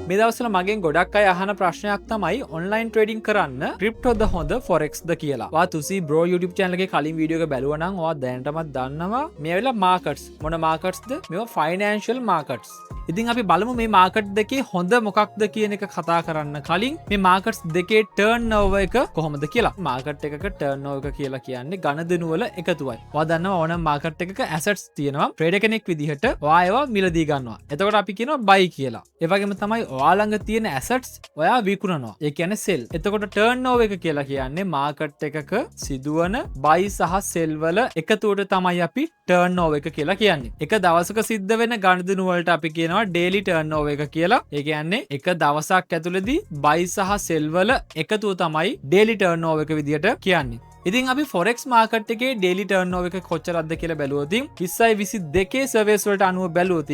මේ දවස්වල මගෙන් ගොඩක් අය අහන ප්‍රශ්නයක් තමයි ඔන්ලයින් ට්‍රේඩින් කරන්න ක්‍රිප්ටෝද හොඳ ෆොරෙක්ස්ද කියලා. ඔයා තුසි බ්‍රෝ YouTube channel එකේ කලින් වීඩියෝ එක බැලුවා නම් ඔයා දැනටමත් දන්නවා මේ වෙලාව මාකට්ස් මොන මාකට්ස්ද? මේවා ෆයිනෑන්ෂල් මාකට්ස්. ඉතින් අපි බලමු මේ මාකට් දෙකේ හොඳ මොකක්ද කියන එක කතා කරන්න කලින් මේ මාකට්ස් දෙකේ ටර්න්ಓවර් එක කොහොමද කියලා. මාකට් එකක ටර්න්ಓවර් එක කියලා කියන්නේ ගණදෙනු වල එකතුවයි. ඔයා දන්නවා ඕනම මාකට් එකක ඇසට්ස් තියෙනවා. ට්‍රේඩර් කෙනෙක් විදිහට ඔයා ඒවා මිලදී ගන්නවා. එතකොට අපි කියනවා බයි කියලා. ඒ වගේම තමයි ඔයා ළඟ තියෙන ඇසට්ස් ඔයා විකුණනවා. ඒ කියන්නේ සෙල්. එතකොට ටර්න්ಓවර් එක කියලා කියන්නේ මාකට් එකක සිදුවන බයි සහ සෙල් වල එකතුවට තමයි අපි ටර්න්ಓවර් එක කියලා කියන්නේ. එක දවසක සිද්ධ වෙන ගණදෙනු වලට අපි කියනවා ඩේලි ටර්න්ಓවර් එක කියලා. ඒ කියන්නේ එක දවසක් ඇතුළතදී බයි සහ සෙල් වල එකතුව තමයි ඩේලි ටර්න්ಓවර් එක විදියට කියන්නේ. ඉතින් අපි ෆොරෙක්ස් මාකට් එකේ ඩේලි ටර්න්ಓවර් එක කොච්චරක්ද කියලා බැලුවොත් 2022 සර්වේස් වලට අනුව බැලුවොත්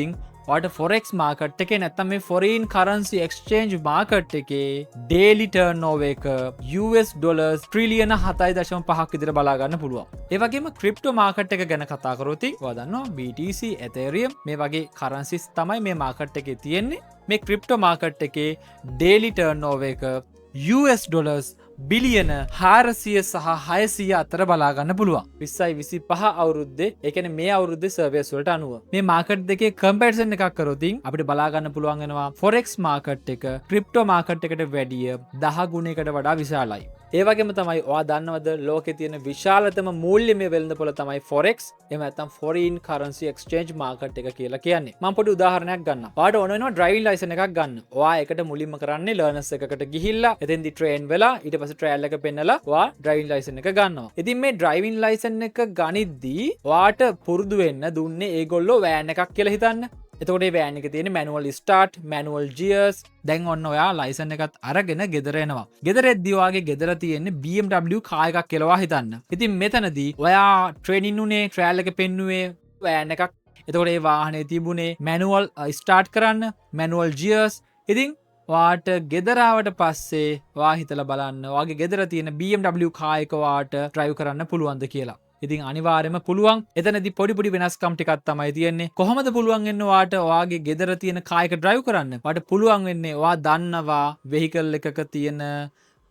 ඔයාට ෆොරෙක්ස් මාකට් එකේ නැත්නම් මේ ෆොරින් කරන්සි එක්ස්චේන්ජ් මාකට් එකේ ඩේලි ටර්න්ಓවර් එක US ඩොලර්ස් ට්‍රිලියන 7.5ක් විතර බලා ගන්න පුළුවන්. ඒ වගේම ක්‍රිප්ටෝ මාකට් එක ගැන කතා කරොත් ඔයා දන්නවා BTC Ethereum මේ වගේ කරන්සිස් තමයි මේ මාකට් එකේ තියෙන්නේ. මේ ක්‍රිප්ටෝ මාකට් එකේ ඩේලි ටර්න්ಓවර් එක US ඩොලර්ස් බිලියන 400 සහ 600 අතර බලාගන්න පුළුවන්. 2025 අවුරුද්දේ ඒ කියන්නේ මේ අවුරුද්දේ සර්වේස් වලට අනුව මේ මාකට් දෙකේ කම්පැරිසන් එකක් කරොත් අපිට බලාගන්න පුළුවන් වෙනවා ෆොරෙක්ස් මාකට් එක ක්‍රිප්ටෝ මාකට් එකට වැඩිය 10 ගුණයකට වඩා විශාලයි. ඒ වගේම තමයි ඔයා දන්නවද ලෝකේ තියෙන විශාලතම මූල්‍යමය වෙළඳපොළ තමයි ෆොරෙක්ස්. එහෙම නැත්නම් ෆොරින් කරන්සි එක්ස්චේන්ජ් මාකට් එක කියලා කියන්නේ. මම පොඩි උදාහරණයක් ගන්නම්. ඔයාට ඕන වෙනවා ඩ්‍රයිවිං ලයිසන් එකක් ගන්න. ඔයා ඒකට මුලින්ම කරන්නේ ලර්නර්ස් එකකට ගිහිල්ලා එතෙන්දි ට්‍රේන් වෙලා ඊට පස්සේ ට්‍රයල් එක පෙන්නලා ඔයා ඩ්‍රයිවිං ලයිසන් එක ගන්නවා. ඉතින් මේ ඩ්‍රයිවිං ලයිසන් එක ගනිද්දී ඔයාට පුරුදු වෙන්න දුන්නේ ඒගොල්ලෝ වෑන් එකක් කියලා හිතන්න. එතකොට මේ වෑන් එකේ තියෙන මැනුවල් ස්ටාර්ට්, මැනුවල් ගියර්ස්. දැන් ඔන්න ඔයා ලයිසන් එකත් අරගෙන ගෙදර එනවා. ගෙදර එද්දී ඔයාගේ ගෙදර තියෙන්නේ BMW කාර් එකක් කියලා හිතන්න. ඉතින් මෙතනදී ඔයා ට්‍රේනින් උනේ ට්‍රයල් එක පෙන්නුවේ වෑන් එකක්. එතකොට ඒ වාහනේ තිබුණේ මැනුවල් ස්ටාර්ට් කරන්න, මැනුවල් ගියර්ස්. ඉතින් ඔයාට ගෙදර ආවට පස්සේ ඔයා හිතලා බලන්න ඔයාගේ ගෙදර තියෙන BMW කාර් එක ඔයාට ඩ්‍රයිව් කරන්න පුළුවන්ද කියලා. ඉතින් අනිවාර්යයෙන්ම පුළුවන්. එතනදී පොඩි වෙනස්කම් ටිකක් තමයි තියෙන්නේ. කොහොමද පුළුවන් වෙන්නේ ඔයාට ඔයාගේ ගෙදර තියෙන කාර් එක ඩ්‍රයිව් කරන්න? ඔයාට පුළුවන් වෙන්නේ ඔයා දන්නවා වෙහිකල් එකක තියෙන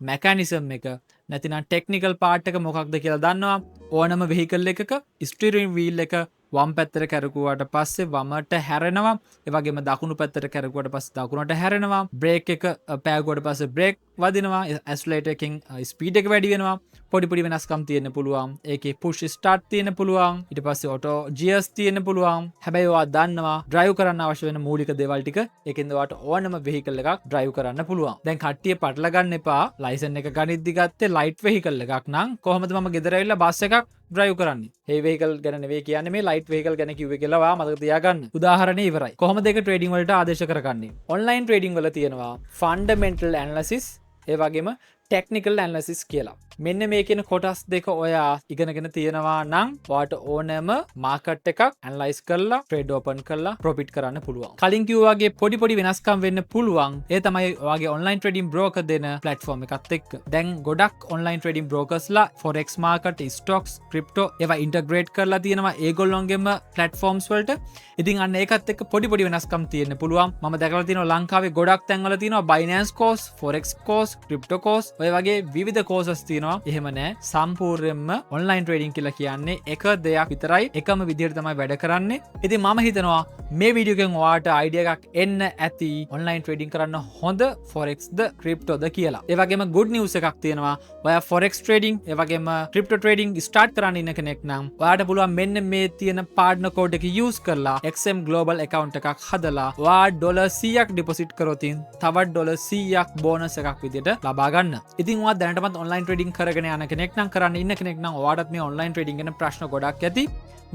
මෙකැනිසම් එක නැතිනම් ටෙක්නිකල් පාර්ට් එක මොකක්ද කියලා දන්නවා. ඕනම වෙහිකල් එකක ස්ටියරින් වීල් එක වම් පැත්තට කැරකුවාට පස්සේ වමට හැරෙනවා. ඒ වගේම දකුණු පැත්තට කැරකුවාට පස්සේ දකුණට හැරෙනවා. බ්‍රේක් එක පෑගුවාට පස්සේ බ්‍රේක් වදිනවා. ඇක්සලරේටර් එකෙන් ස්පීඩ් එක වැඩි වෙනවා. පොඩි වෙනස්කම් තියෙන්න පුළුවන්. ඒකේ පුෂ් ස්ටාර්ට් තියෙන්න පුළුවන්. ඊට පස්සේ ඔටෝ ගියර්ස් තියෙන්න පුළුවන්. හැබැයි ඔයා දන්නවා ඩ්‍රයිව් කරන්න අවශ්‍ය වෙන මූලික දේවල් ටික ඒකෙන්ද ඔයාට ඕනම වෙහිකල් එකක් ඩ්‍රයිව් කරන්න පුළුවන්. දැන් කට්ටිය පටල ගන්න එපා. ලයිසන් එක ගනිද්දි ගත්තේ ලයිට් වෙහිකල් එකක් නම් කොහොමද මම ගෙදර ඇවිල්ලා බස් එකක් ඩ්‍රයිව් කරන්නේ? හේ වෙහිකල් ගැන නෙවෙයි කියන්නේ මේ ලයිට් වෙහිකල් ගැන කිව්වේ කියලා ඔයා මතක තියාගන්න. උදාහරණේ ඉවරයි. කොහොමද ඒක ට්‍රේඩින් වලට ආදේශ කරගන්නේ? ඔන්ලයින් ට්‍රේඩින් වල තියෙනවා ෆන්ඩමෙන්ටල් ඇනලිසිස් ඒ වගේම ටෙක්නිකල් ඇනලිසිස් කියලා. මෙන්න මේ කියන කොටස් දෙක ඔයා ඉගෙනගෙන තියෙනවා නම් ඔයාට ඕනෑම මාකට් එකක් ඇනලයිස් කරලා ට්‍රේඩ් ඕපන් කරලා ප්‍රොෆිට් කරන්න පුළුවන්. කලින් කිව්වා වගේ පොඩි වෙනස්කම් වෙන්න පුළුවන්. ඒ තමයි ඔයාගේ ඔන්ලයින් ට්‍රේඩින් බ්‍රෝකර් දෙන ප්ලැට්ෆෝම් එකත් එක්ක. දැන් ගොඩක් ඔන්ලයින් ට්‍රේඩින් බ්‍රෝකර්ස්ලා ෆොරෙක්ස් මාකට්, ස්ටොක්ස්, ක්‍රිප්ටෝ ඒවා ඉන්ටග්‍රේට් කරලා තියෙනවා ඒගොල්ලොන්ගේම ප්ලැට්ෆෝම්ස් වලට. ඉතින් අන්න ඒකත් එක්ක පොඩි වෙනස්කම් තියෙන්න පුළුවන්. මම දැකලා තියෙනවා ලංකාවේ ගොඩක් තැන්වල තියෙනවා Binance course, Forex course, Crypto course ඔය වගේ විවිධ courses තියෙනවා. එහෙම නෑ සම්පූර්ණයෙන්ම ඔන්ලයින් ට්‍රේඩින් කියලා කියන්නේ එක දෙයක් විතරයි. එකම විදිහට තමයි වැඩ කරන්නේ. ඉතින් මම හිතනවා මේ වීඩියෝ එකෙන් ඔයාට අයිඩියා එකක් එන්න ඇති ඔන්ලයින් ට්‍රේඩින් කරන්න හොඳ ෆොරෙක්ස්ද ක්‍රිප්ටෝද කියලා. ඒ වගේම good news එකක් තියෙනවා. ඔයා ෆොරෙක්ස් ට්‍රේඩින් ඒ වගේම ක්‍රිප්ටෝ ට්‍රේඩින් ස්ටාර්ට් කරන්න ඉන්න කෙනෙක් නම් ඔයාට පුළුවන් මෙන්න මේ තියෙන පාර්ට්නර් කෝඩ් එක යූස් කරලා XM Global account එකක් හදලා ඔයා ඩොලර් 100ක් ඩිපොසිට් කරොත් තවත් ඩොලර් 100ක් බෝනස් එකක් විදිහට ලබා ගන්න. ඉතින් ඔයා දැනටමත් ඔන්ලයින් ට්‍රේඩින් කරගෙන යන කෙනෙක් නම් කරන්න ඉන්න කෙනෙක් නම් ඔයාටත් මේ ඔන්ලයින් ට්‍රේඩින් ගැන ප්‍රශ්න ගොඩක් ඇති.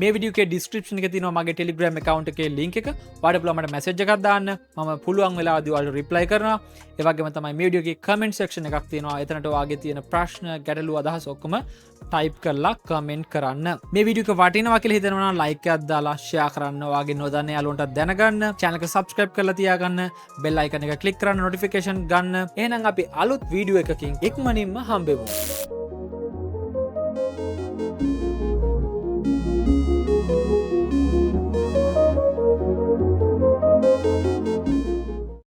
මේ වීඩියෝ එකේ ඩිස්ක්‍රිප්ෂන් එකේ තියෙනවා මගේ Telegram account එකේ link එක. ඔයාලට පුළුවන් මට message එකක් දාන්න. මම පුළුවන් වෙලාවදී ඔයාලට reply කරනවා. ඒ වගේම තමයි මේ වීඩියෝ එකේ comment section එකක් තියෙනවා. එතනට ඔයාගේ තියෙන ප්‍රශ්න, ගැටලු, අදහස් ඔක්කොම type කරලා comment කරන්න. මේ වීඩියෝ එක වටිනවා කියලා හිතනවා නම් like එකක් දාලා share කරන්න. ඔයාගේ නොදන්න යාළුවන්ට දැනගන්න. channel එක subscribe කරලා තියාගන්න. bell icon එක click කරන්න notification ගන්න. එහෙනම් අපි අලුත් වීඩියෝ එකකින් ඉක්මනින්ම හම්බෙමු.